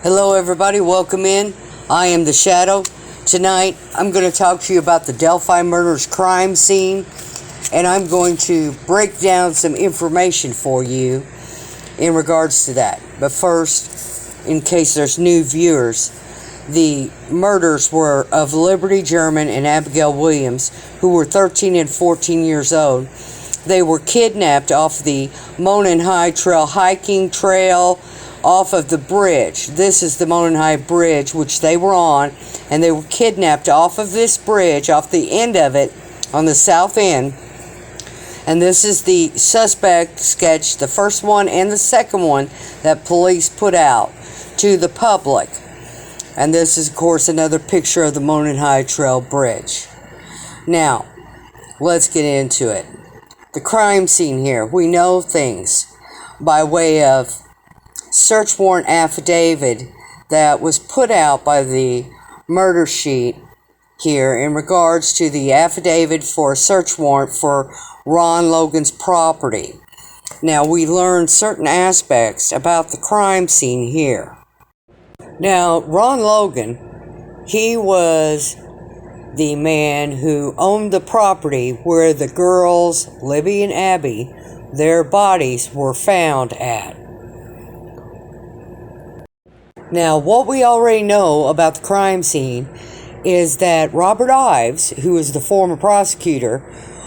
Hello everybody, welcome in. I am the Shadow. Tonight I'm going to talk to you about the Delphi murders crime scene, and I'm going to break down some information for you in regards to that. But first, in case there's new viewers, the murders were of Liberty German and Abigail Williams, who were 13 and 14 years old. They were kidnapped off the Monon High Trail hiking trail off of the bridge. This is the Monon High Bridge, which they were on, and they were kidnapped off of this bridge, off the end of it, on the south end. And this is the suspect sketch, the first one and the second one that police put out to the public. And this is, of course, another picture of the Monon High Trail Bridge. Now, let's get into it. The crime scene here. We know things by way of search warrant affidavit that was put out by the murder sheet here in regards to the affidavit for a search warrant for Ron Logan's property. Now, we learned certain aspects about the crime scene here. Now, Ron Logan, he was the man who owned the property where the girls, Libby and Abby, their bodies were found at. Now, what we already know about the crime scene is that Robert Ives, who is the former prosecutor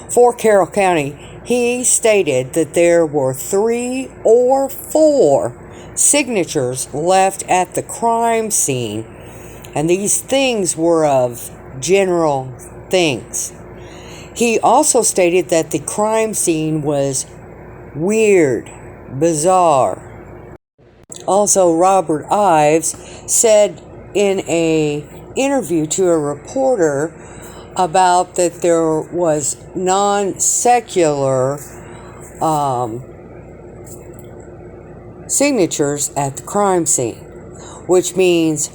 for Carroll County, he stated that there were 3 or 4 signatures left at the crime scene, and these things were of general things. He also stated that the crime scene was weird, bizarre. Also, Robert Ives said in an interview to a reporter about that there was non-secular signatures at the crime scene, which means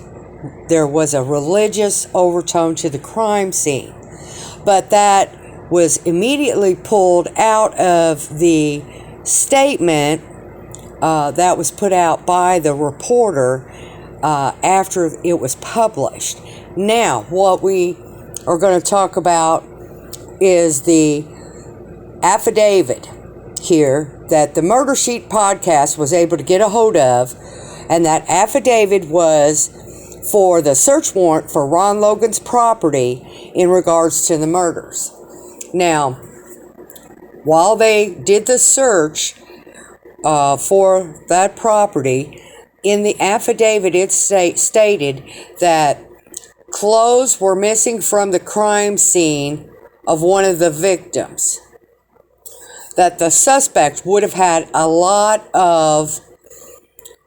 there was a religious overtone to the crime scene. But that was immediately pulled out of the statement that was put out by the reporter after it was published. Now, what we are going to talk about is the affidavit here that the Murder Sheet podcast was able to get a hold of, and that affidavit was for the search warrant for Ron Logan's property in regards to the murders. Now, while they did the search for that property, in the affidavit it stated that clothes were missing from the crime scene of one of the victims, that the suspect would have had a lot of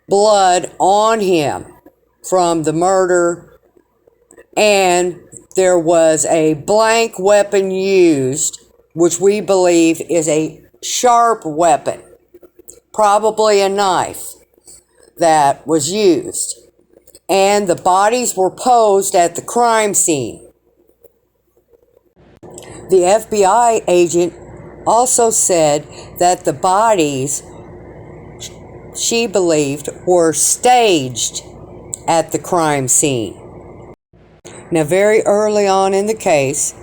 blood on him from the murder, and there was a blank weapon used, which we believe is a sharp weapon, probably a knife, that was used. And the bodies were posed at the crime scene. The FBI agent also said that the bodies, she believed, were staged at the crime scene. Now, very early on in the case,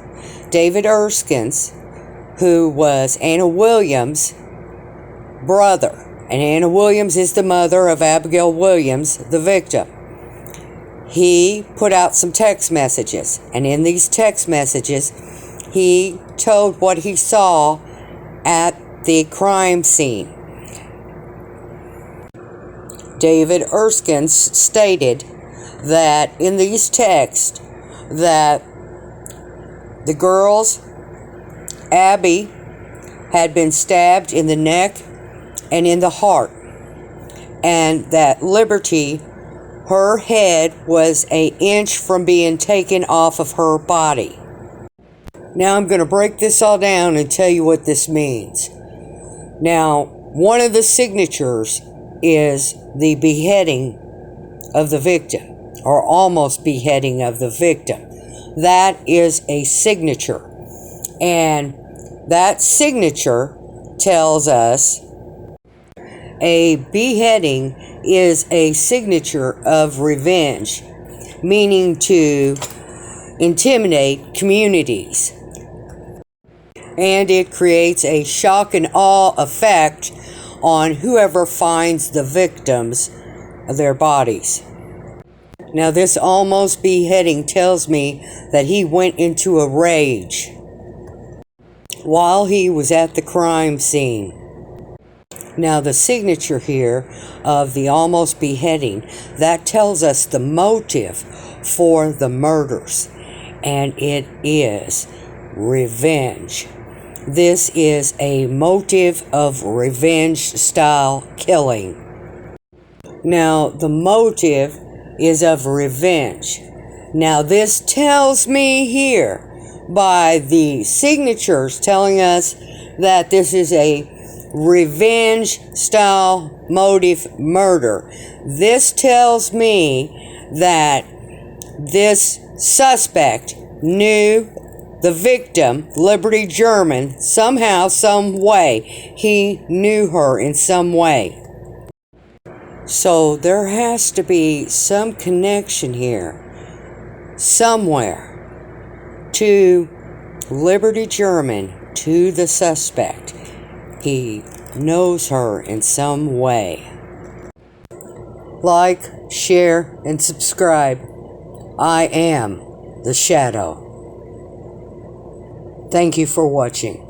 David Erskine's, who was Anna Williams' brother, and Anna Williams is the mother of Abigail Williams, the victim, he put out some text messages, and in these text messages, he told what he saw at the crime scene. David Erskine stated that in these texts that the girls, Abby, had been stabbed in the neck and in the heart, and that Liberty, her head was an inch from being taken off of her body. Now I'm going to break this all down and tell you what this means. Now, one of the signatures is the beheading of the victim, or almost beheading of the victim. That is a signature, and that signature tells us A beheading is a signature of revenge, meaning to intimidate communities. And it creates a shock and awe effect on whoever finds the victims of their bodies. Now, this almost beheading tells me that he went into a rage while he was at the crime scene. Now, the signature here of the almost beheading, that tells us the motive for the murders, and it is revenge. This is a motive of revenge style killing. Now, the motive is of revenge. Now, this tells me here by the signatures telling us that this is a revenge style motive murder. This tells me that this suspect knew the victim, Liberty German, somehow, some way. He knew her in some way. So there has to be some connection here, somewhere, to Liberty German, to the suspect. He knows her in some way. Like, share, and subscribe. I am the Shadow. Thank you for watching.